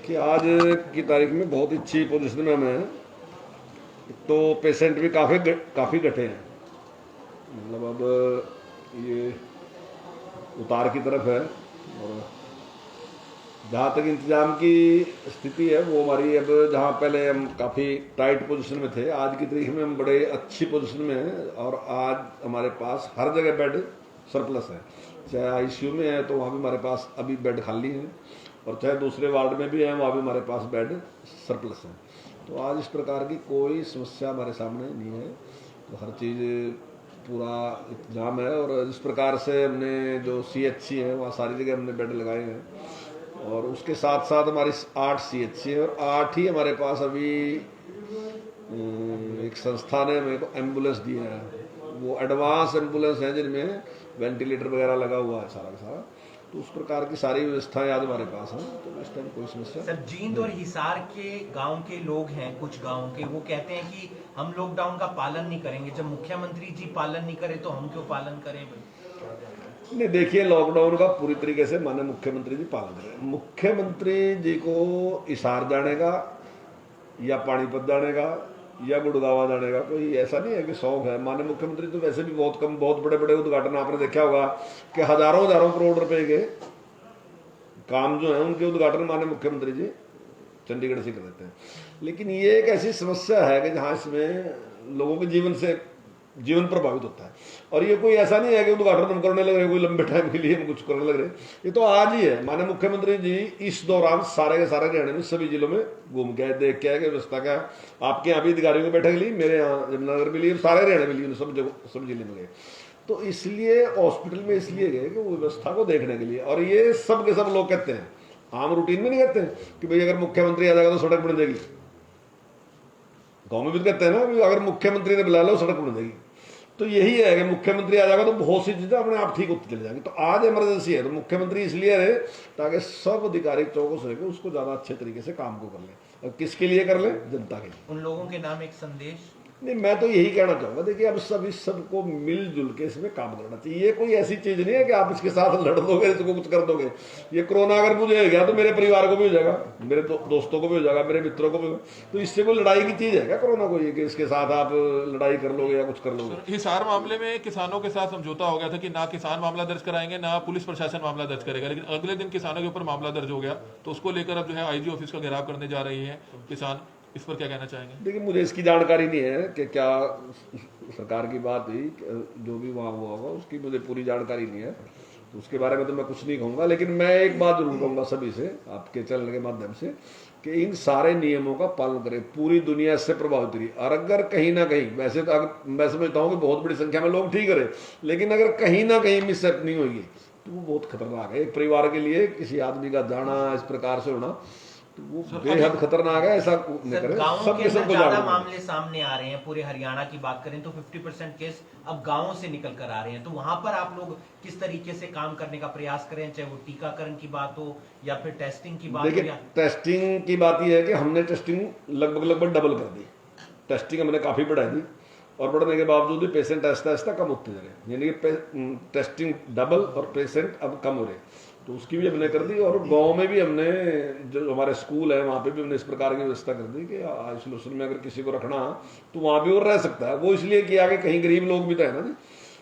कि आज की तारीख में बहुत अच्छी पोजीशन में हम हैं। तो पेशेंट भी काफ़ी घटे हैं, मतलब अब ये उतार की तरफ है। और जहाँ तक इंतजाम की स्थिति है वो हमारी, अब जहाँ पहले हम काफ़ी टाइट पोजीशन में थे, आज की तारीख में हम बड़े अच्छी पोजीशन में हैं। और आज हमारे पास हर जगह बेड सरप्लस है। चाहे आईसीयू में है तो वहाँ भी हमारे पास अभी बेड खाली हैं, और चाहे दूसरे वार्ड में भी हैं वहाँ भी हमारे पास बेड सरप्लस हैं। तो आज इस प्रकार की कोई समस्या हमारे सामने नहीं है। तो हर चीज़ पूरा इंतजाम है। और इस प्रकार से हमने जो CHC है वहाँ सारी जगह हमने बेड लगाए हैं। और उसके साथ साथ हमारी 8 CHC है, और 8 ही हमारे पास अभी एक संस्था ने मेरे को एम्बुलेंस दिए हैं। वो एडवांस एम्बुलेंस हैं जिनमें वेंटिलेटर वगैरह लगा हुआ है सारा का सारा। तो उस प्रकार की सारी व्यवस्थाएं आज हमारे पास हैं। तो इस टाइम कोई समस्या सर, जींद और हिसार के गांव के लोग हैं, कुछ गांव के, वो कहते हैं कि हम लॉकडाउन का पालन नहीं करेंगे। जब मुख्यमंत्री जी पालन नहीं करे तो हम क्यों पालन करें? नहीं, देखिए, लॉकडाउन का पूरी तरीके से माननीय मुख्यमंत्री जी पालन करें। मुख्यमंत्री जी को हिसार जाने का या पानीपत जाने का या गुड़गावा जाने का कोई ऐसा नहीं है कि शौक है। माननीय मुख्यमंत्री तो वैसे भी बहुत कम, बहुत बड़े बड़े उद्घाटन आपने देखा होगा कि हजारों करोड़ रुपए के काम जो है उनके उद्घाटन माननीय मुख्यमंत्री जी चंडीगढ़ से कर देते हैं। लेकिन ये एक ऐसी समस्या है कि जहाँ इसमें लोगों के जीवन प्रभावित होता है। और ये कोई ऐसा नहीं है कि उद्घाटन हम करने लग रहे, कोई लंबे टाइम के लिए हम कुछ करने लग रहे। ये तो आज ही है। माननीय मुख्यमंत्री जी इस दौरान सारे के सारे हरियाणा में सभी जिलों में घूम के आए, देख के आए कि व्यवस्था क्या है। आपके यहाँ भी अधिकारियों की बैठक ली, मेरे यहाँ यमुनानगर में ली, सारे हरियाणा में ली, सब जिले में गए। तो इसलिए हॉस्पिटल में इसलिए गए कि वो व्यवस्था को देखने के लिए। और ये सब के सब लोग कहते हैं, आम रूटीन में नहीं कहते हैं कि भाई अगर मुख्यमंत्री आ जाएगा तो सड़क बन जाएगी। गाँव में भी कहते हैं ना, अगर मुख्यमंत्री ने बुला लो सड़क बन जाएगी। तो यही है कि मुख्यमंत्री आ जाएगा तो बहुत सी चीजें अपने आप ठीक होती चली जाएंगी। तो आज इमरजेंसी है तो मुख्यमंत्री इसलिए रहे ताकि सब अधिकारी चौकस होकर उसको ज्यादा अच्छे तरीके से काम को कर ले। और किसके लिए कर ले? जनता के लिए। उन लोगों के नाम एक संदेश। नहीं, मैं तो यही कहना चाहूंगा, देखिए, अब सबको मिलजुल के इसमें काम करना चाहिए। ये कोई ऐसी चीज नहीं है कि आप इसके साथ लड़ दोगे, इसको कुछ कर दोगे। ये कोरोना अगर मुझे हो गया तो मेरे परिवार को भी हो जाएगा, मेरे दोस्तों को भी हो जाएगा, मेरे मित्रों को भी हो। तो इससे कोई लड़ाई की चीज है क्या कोरोना को, ये कि इसके साथ आप लड़ाई कर लोगे या कुछ कर लोगे? हिसार मामले में किसानों के साथ समझौता हो गया था कि ना किसान मामला दर्ज कराएंगे ना पुलिस प्रशासन मामला दर्ज करेगा, लेकिन अगले दिन किसानों के ऊपर मामला दर्ज हो गया। तो उसको लेकर अब जो है IG ऑफिस का घेराव करने जा रही है किसान। इस पर क्या कहना चाहेंगे? देखिए, मुझे इसकी जानकारी नहीं है कि क्या सरकार की बात हुई, जो भी वहाँ हुआ होगा उसकी मुझे पूरी जानकारी नहीं है। तो उसके बारे में तो मैं कुछ नहीं कहूँगा। लेकिन मैं एक बात जरूर कहूँगा सभी से, आपके चैनल के माध्यम से, कि इन सारे नियमों का पालन करें। पूरी दुनिया इससे प्रभावित रही। और अगर कहीं ना कहीं, वैसे तो मैं समझता हूँ कि बहुत बड़ी संख्या में लोग ठीक करें, लेकिन अगर कहीं ना कहीं मिसहैपनिंग होगी तो वो बहुत खतरनाक है। एक परिवार के लिए किसी आदमी का जाना, इस प्रकार से होना, तो वो बेहद खतरनाक है। ऐसा नहीं करें। सबके सबको ज्यादा मामले सामने आ रहे हैं। पूरे हरियाणा की बात करें तो 50% केस अब गांवों से निकल कर आ रहे हैं। तो वहां पर आप लोग किस तरीके से काम करने का प्रयास करें, चाहे वो टीकाकरण की बात हो या फिर टेस्टिंग की बात हो? देखिए, टेस्टिंग की बात यह है कि हमने टेस्टिंग लगभग डबल कर दी। टेस्टिंग हमने काफी बढ़ा दी, और बढ़ने के बावजूद भी पेशेंट आहिस्ता आहिस्ता कम होते जा रहे, यानी कि टेस्टिंग डबल और पेशेंट अब कम हो रहे। तो उसकी भी हमने कर दी। और गांव में भी हमने, जो हमारे स्कूल है वहाँ पे भी हमने इस प्रकार की व्यवस्था कर दी कि आइसोलेशन में अगर किसी को रखना तो वहाँ भी वो रह सकता है। वो इसलिए किया कि कहीं गरीब लोग भी तो है ना,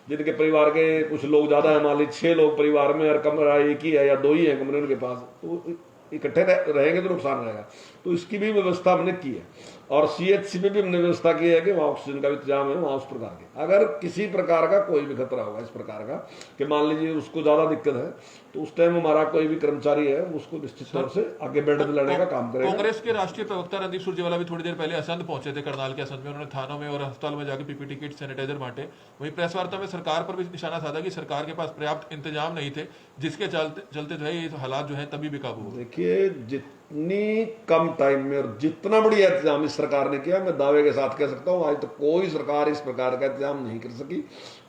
जिनके परिवार के कुछ लोग ज्यादा है, मान लीजिए 6 लोग परिवार में, और कमरा एक ही है या 2 ही है कमरे उनके पास, तो इकट्ठे रहेंगे तो नुकसान रहेगा। तो इसकी भी व्यवस्था हमने की है। और CHC में भी हमने व्यवस्था की है कि वहाँ ऑक्सीजन का भी इंतजाम है। वहाँ उस प्रकार के अगर किसी प्रकार का कोई भी खतरा होगा, इस प्रकार का कि मान लीजिए उसको ज्यादा दिक्कत है, तो उस टाइम हमारा कोई भी कर्मचारी है उसको निश्चित तौर से आगे बेड दिलाने का काम करेगा। कांग्रेस के राष्ट्रीय प्रवक्ता रणदीप सुरजेवाला भी थोड़ी देर पहले असंध पहुंचे थे, करनाल के असंध में। उन्होंने थानों में और अस्पताल में जाकर PPT किट, सैनिटाइजर बांटे। वहीं प्रेस वार्ता में सरकार पर भी निशाना साधा कि सरकार के पास पर्याप्त इंतजाम नहीं थे, जिसके चलते जो है ये हालात जो है तभी भी काबू हुए। देखिए, जितनी कम टाइम में और जितना बढ़िया इंतजाम इस सरकार ने किया, मैं दावे के साथ कह सकता हूँ आज तो कोई सरकार इस प्रकार का इंतजाम नहीं कर सकी।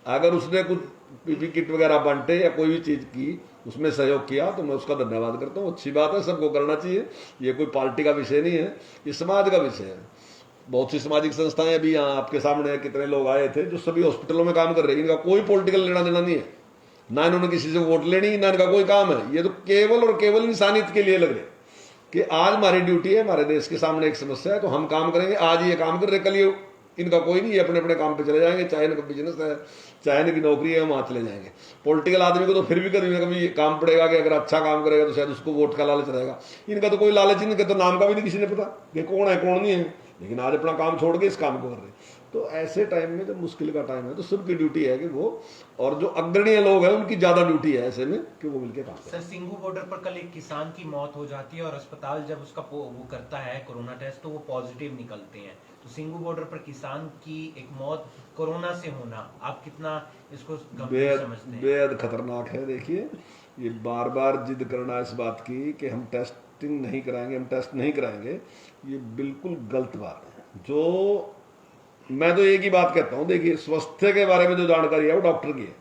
अगर उसने कुछ PPE किट वगैरह बांटे या कोई भी चीज की उसमें सहयोग किया तो मैं उसका धन्यवाद करता हूँ। अच्छी बात है, सबको करना चाहिए। ये कोई पार्टी का विषय नहीं है, ये समाज का विषय है। बहुत सी सामाजिक संस्थाएं अभी यहाँ आपके सामने कितने लोग आए थे जो सभी हॉस्पिटलों में काम कर रहे हैं। इनका कोई पॉलिटिकल लेना देना नहीं है, ना इन्होंने किसी से वोट लेनी, ना इनका कोई काम है। ये तो केवल और केवल इंसानियत के लिए लग रहे। कि आज हमारी ड्यूटी है, हमारे देश के सामने एक समस्या है, तो हम काम करेंगे। आज ये काम कर रहे, कल ये इनका कोई नहीं, ये अपने अपने काम पे चले जाएंगे, चाहे इनका बिजनेस है, चाहे इनकी नौकरी है, वहां चले जाएंगे। पॉलिटिकल आदमी को तो फिर भी कभी ना कभी काम पड़ेगा कि अगर अच्छा काम करेगा तो शायद उसको वोट का लालच रहेगा। इनका तो कोई लालच, इनके तो नाम का भी नहीं किसी ने पता कि कौन है कौन नहीं है, लेकिन आज अपना काम छोड़ के इस काम को कर रहे हैं। तो ऐसे टाइम में जब मुश्किल का टाइम है तो सबकी ड्यूटी है कि वो, और जो अग्रणीय लोग हैं उनकी ज्यादा ड्यूटी है ऐसे में कि वो मिलकर काम करें। सर, सिंघू बॉर्डर पर कल एक किसान की मौत हो जाती है और अस्पताल जब उसका वो करता है कोरोना टेस्ट तो वो पॉजिटिव निकलते हैं। तो सिंघू बॉर्डर पर किसान की एक मौत कोरोना से होना, आप कितना इसको गंभीर समझते हैं? बेहद खतरनाक है। देखिए, ये बार बार जिद करना इस बात की कि हम टेस्टिंग नहीं कराएंगे, हम टेस्ट नहीं कराएंगे, ये बिल्कुल गलत बात है। जो मैं तो एक ही बात कहता हूं, देखिए स्वास्थ्य के बारे में जो जानकारी है वो डॉक्टर की है,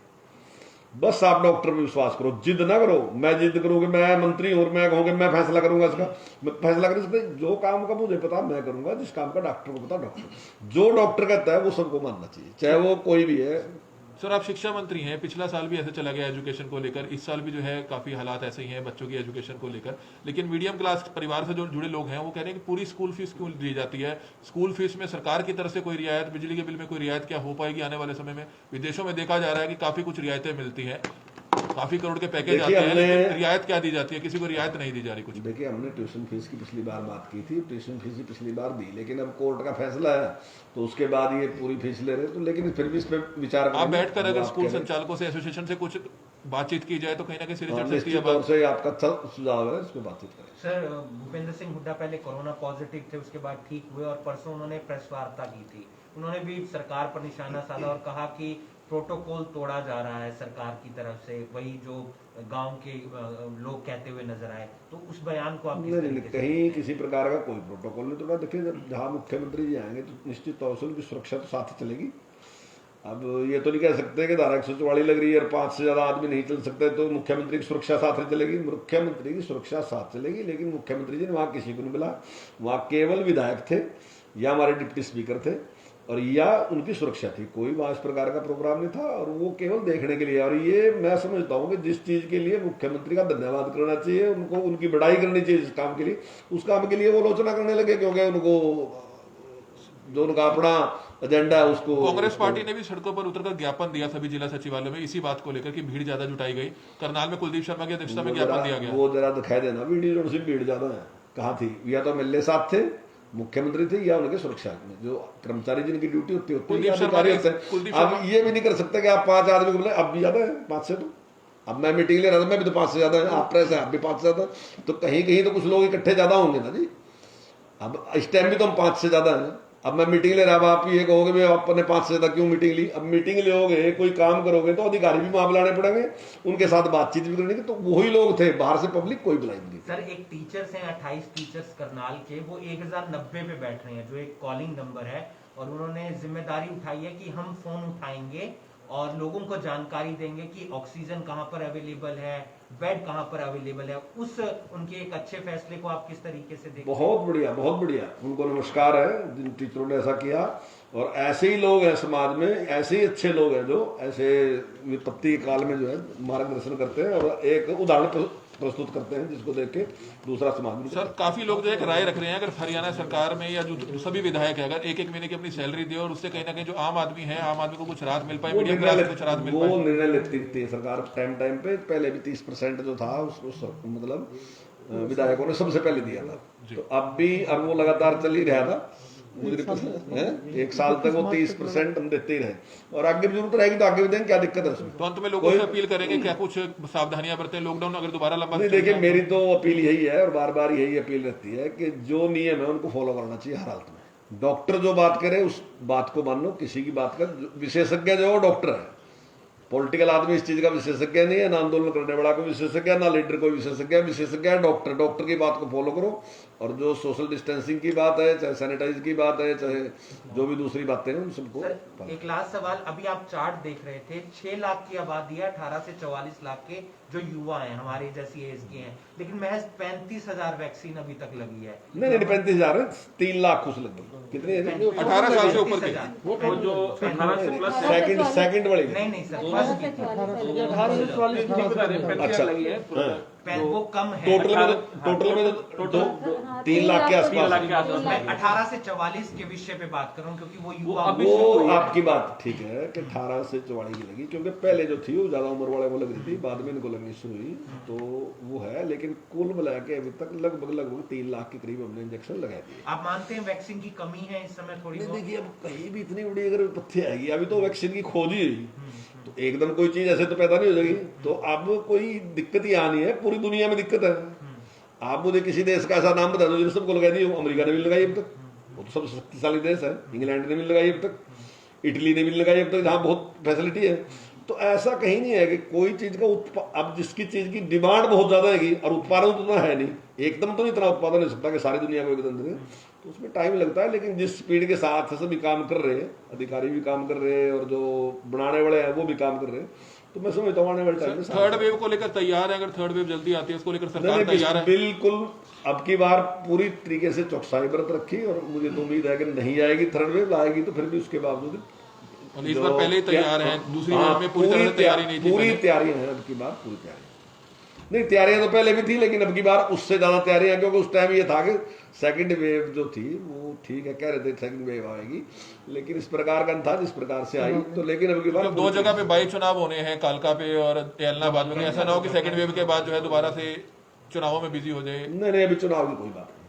बस आप डॉक्टर पे विश्वास करो, जिद ना करो। मैं जिद करूंगी, मैं मंत्री और मैं कहूंगी मैं फैसला करूंगा इसका, मैं फैसला कर सकते, जो काम का मुझे पता मैं करूंगा, जिस काम का डॉक्टर को पता डॉक्टर, जो डॉक्टर कहता है वो सबको मानना चाहिए, चाहे वो कोई भी है। सर, आप शिक्षा मंत्री हैं, पिछला साल भी ऐसे चला गया एजुकेशन को लेकर, इस साल भी जो है काफी हालात ऐसे ही हैं बच्चों की एजुकेशन को लेकर, लेकिन मीडियम क्लास परिवार से जो जुड़े लोग हैं वो कह रहे हैं कि पूरी स्कूल फीस क्यों दी जाती है, स्कूल फीस में सरकार की तरफ से कोई रियायत, बिजली के बिल में कोई रियायत क्या हो पाएगी आने वाले समय में? विदेशों में देखा जा रहा है कि काफी कुछ रियायतें मिलती है, काफी करोड़ के पैकेज आते हैं, लेकिन रियायत क्या दी जाती है? किसी को रियायत नहीं दी जा रही कुछ। देखिए, हमने ट्यूशन फीस की पिछली बार बात की थी, ट्यूशन फीस ही पिछली बार दी, लेकिन अब कोर्ट का फैसला है तो उसके बाद ये पूरी फीस ले रहे, तो लेकिन फिर भी इस पे विचार आप बैठकर अगर स्कूल संचालकों से, एसोसिएशन से कुछ बातचीत की जाए तो कहीं ना कहीं सिरे चढ़ सकती है बात। से आपका अच्छा सुझाव है, इस पे बातचीत करें। सर, भूपेंद्र सिंह हुड्डा पहले कोरोना पॉजिटिव थे, उसके बाद ठीक हुए और परसों उन्होंने प्रेस वार्ता की थी। उन्होंने भी सरकार पर निशाना साधा और कहा कि प्रोटोकॉल तोड़ा जा रहा है सरकार की तरफ से, वही जो गांव के लोग कहते हुए नजर आए। तो उस बयान को आप कहीं किसी प्रकार का कोई प्रोटोकॉल नहीं तोड़ा। देखिए, जहाँ मुख्यमंत्री जी आएंगे तो निश्चित तौर से उनकी सुरक्षा तो साथ ही चलेगी। अब ये तो नहीं कह सकते कि धारा 144 लग रही है और 5 से ज्यादा आदमी नहीं चल सकते तो मुख्यमंत्री की सुरक्षा साथ ही चलेगी। मुख्यमंत्री की सुरक्षा साथ चलेगी, लेकिन मुख्यमंत्री जी ने वहां किसी को नहीं मिला, वहां केवल विधायक थे या हमारे डिप्टी स्पीकर थे और या उनकी सुरक्षा थी। कोई वहां इस प्रकार का प्रोग्राम नहीं था और वो केवल देखने के लिए। और ये मैं समझता हूँ कि जिस चीज के लिए मुख्यमंत्री का धन्यवाद करना चाहिए, उनको उनकी बड़ाई करनी चाहिए जिस काम के लिए, उस काम के लिए वो आलोचना करने लगे, क्योंकि उनको जो उनका अपना एजेंडा है उसको। कांग्रेस पार्टी ने भी सड़कों पर उतरकर ज्ञापन दिया सभी जिला सचिवालयों में इसी बात को लेकर कि भीड़ ज्यादा जुटाई गई। करनाल में कुलदीप शर्मा की अध्यक्षता में ज्ञापन दिया गया। वो जरा दिखाई देना वीडियो जो भीड़ ज्यादा है, कहाँ थी? या तो एमएलए साथ थे, मुख्यमंत्री थे, या उनके सुरक्षा में जो कर्मचारी जिनकी ड्यूटी होती है अब ये भी नहीं कर सकते कि आप 5 आदमी को बोले अब भी ज्यादा है 5 से। तो अब मैं मीटिंग ले रहा था, मैं भी तो 5 से ज्यादा है, आप प्रेस है आप भी 5 से ज्यादा, तो कहीं कहीं तो कुछ लोग इकट्ठे ज्यादा होंगे ना जी। अब इस टाइम भी तो हम 5 से ज्यादा है। अब मैं मीटिंग ले रहा, अब आप ये कहोगे मैं आपने 5 से ज्यादा क्यों मीटिंग ली? अब मीटिंग लोगे, कोई काम करोगे तो अधिकारी भी वहां बुलाने पड़ेंगे, उनके साथ बातचीत भी करनी, तो वही लोग थे, बाहर से पब्लिक कोई बुलाई नहीं। सर, एक टीचर्स हैं 28 टीचर्स करनाल के, वो 1090 पे बैठ रहे हैं जो एक कॉलिंग नंबर है, और उन्होंने जिम्मेदारी उठाई है कि हम फोन उठाएंगे और लोगों को जानकारी देंगे कि ऑक्सीजन कहां पर अवेलेबल है, बेड कहां पर अवेलेबल है। उस उनके एक अच्छे फैसले को आप किस तरीके से देखते हैं? बहुत बढ़िया, बहुत बढ़िया, उनको नमस्कार है जिन टीचरों ने ऐसा किया। और ऐसे ही लोग हैं समाज में, ऐसे ही अच्छे लोग हैं जो ऐसे विपत्ति काल में जो है मार्गदर्शन करते हैं और एक उदाहरण प्रस्तुत करते हैं जिसको देख के दूसरा समाज में। सर, काफी लोग जो है राय रख रहे हैं अगर हरियाणा सरकार में या जो सभी विधायक है अगर 1-1 महीने की अपनी सैलरी दे और उससे कहीं ना कहीं जो आम आदमी है, आम आदमी को कुछ राहत मिल पाए, मीडियम क्लास को कुछ राहत मिल पाए। वो निर्णय लेती है सरकार टाइम पे। पहले भी 30% जो था उसको मतलब विधायकों ने सबसे पहले दिया था, तो अब वो लगातार चल ही रहा था। मुझे है 1 साल तक वो 30% हम देते ही रहे और आगे भी जरूरत रहेगी तो आगे भी देंगे, क्या दिक्कत है उसमें? तो अंत में लोगों से अपील करेंगे क्या कुछ सावधानियां बरतें, लॉकडाउन अगर दोबारा लंबा? नहीं, देखिए मेरी तो अपील यही है और बार बार यही अपील रहती है कि जो नियम है उनको फॉलो करना चाहिए हर हालत में। डॉक्टर जो बात करे उस बात को मानो, किसी की बात का विशेषज्ञ जो डॉक्टर है। पॉलिटिकल आदमी इस चीज का विशेषज्ञ नहीं है, ना आंदोलन करने वाला कोई विशेषज्ञ, ना लीडर कोई विशेषज्ञ। विशेषज्ञ है डॉक्टर की बात को फॉलो करो। और जो सोशल डिस्टेंसिंग की बात है, चाहे सैनिटाइज की बात है, चाहे जो भी दूसरी बातें हैं, उन सबको। एक लास्ट सवाल, अभी आप चार्ट देख रहे थे, 6 लाख की आबादी है, 18 से 44 लाख के जो युवा हैं हमारे जैसी एज के हैं, लेकिन महज 35,000 वैक्सीन अभी तक लगी है। नहीं 35,000 है, 3 लाख कुछ लगी। कितने? 18 साल से ऊपर के वो जो 18 से प्लस सेकंड वाली नहीं सर, तो 18 से 44 अच्छा लगी है। वो कम है। टोटल में तो 3 लाख के 3 लाख के आसपास। आसपास मैं है। 18 से 44 के विषय पे बात कर रहा हूँ क्योंकि वो युवा अभी वो शुरू हुई है। आपकी बात ठीक है कि 18 से 44 की लगी, क्योंकि पहले जो थी वो ज्यादा उम्र वाले को लग रही थी, बाद में इनको लगनी शुरू हुई, तो वो है। लेकिन कुल मिला के अभी तक लगभग 3 लाख के करीब हमने इंजेक्शन लगा दिए। आप मानते हैं वैक्सीन की कमी है इस समय थोड़ी नहीं, बहुत? देखिए अब कहीं भी इतनी बड़ी अगर विपत्ति आएगी, अभी तो वैक्सीन की खोज ही हुई, तो एकदम कोई चीज ऐसे तो पैदा नहीं हो जाएगी। तो अब कोई दिक्कत ही आनी है, पूरी दुनिया में दिक्कत है। आप मुझे किसी देश का ऐसा नाम बता दो जिन्होंने सबको लगाई दी हो। अमेरिका ने भी लगाई अब तक, वो तो सबसे शक्तिशाली देश है। इंग्लैंड ने भी लगाई अब तक, इटली ने भी लगाई अब तक, जहाँ बहुत फैसिलिटी है। तो ऐसा कहीं नहीं है कि कोई चीज का अब जिसकी चीज की डिमांड बहुत ज्यादा है और उत्पादन उतना है नहीं, एकदम तो नहीं इतना उत्पादन हो सकता कि सारी दुनिया को एकदम दे, तो उसमें टाइम लगता है। लेकिन जिस स्पीड के साथ सभी काम कर रहे हैं, अधिकारी भी काम कर रहे हैं और जो बनाने वाले हैं वो भी काम कर रहे हैं, तो मैं समझता हूँ आने वाले टाइम में थर्ड वेव को लेकर तैयार है? अगर थर्ड वेव जल्दी आती है उसको लेकर सरकार तैयार है? बिल्कुल। अब की बार पूरी तरीके से चौकसाई बरत रखी, और मुझे तो उम्मीद है कि नहीं आएगी थर्ड वेव, आएगी तो फिर भी उसके बावजूद और इस बार पहले ही तैयार है, दूसरी वेव में पूरी तरह से तैयारी नहीं थी। पूरी तैयारियां हैं अब की बार, पूरी तैयारी नहीं। तैयारियां तो पहले भी थी, लेकिन अब की बार उससे ज्यादा तैयारियां, क्योंकि उस टाइम ये था कि सेकंड वेव जो थी वो ठीक है, कह रहे थे सेकंड वेव आएगी, लेकिन इस प्रकार का था जिस प्रकार से आई। तो लेकिन अब की बार मतलब 2 जगह पे 22 चुनाव होने हैं, कालका पे और एलनाबाद में। ऐसा ना हो कि सेकंड वेव के बाद जो है दोबारा से चुनावों में बिजी हो जाए। नहीं, अभी चुनाव की कोई बात नहीं।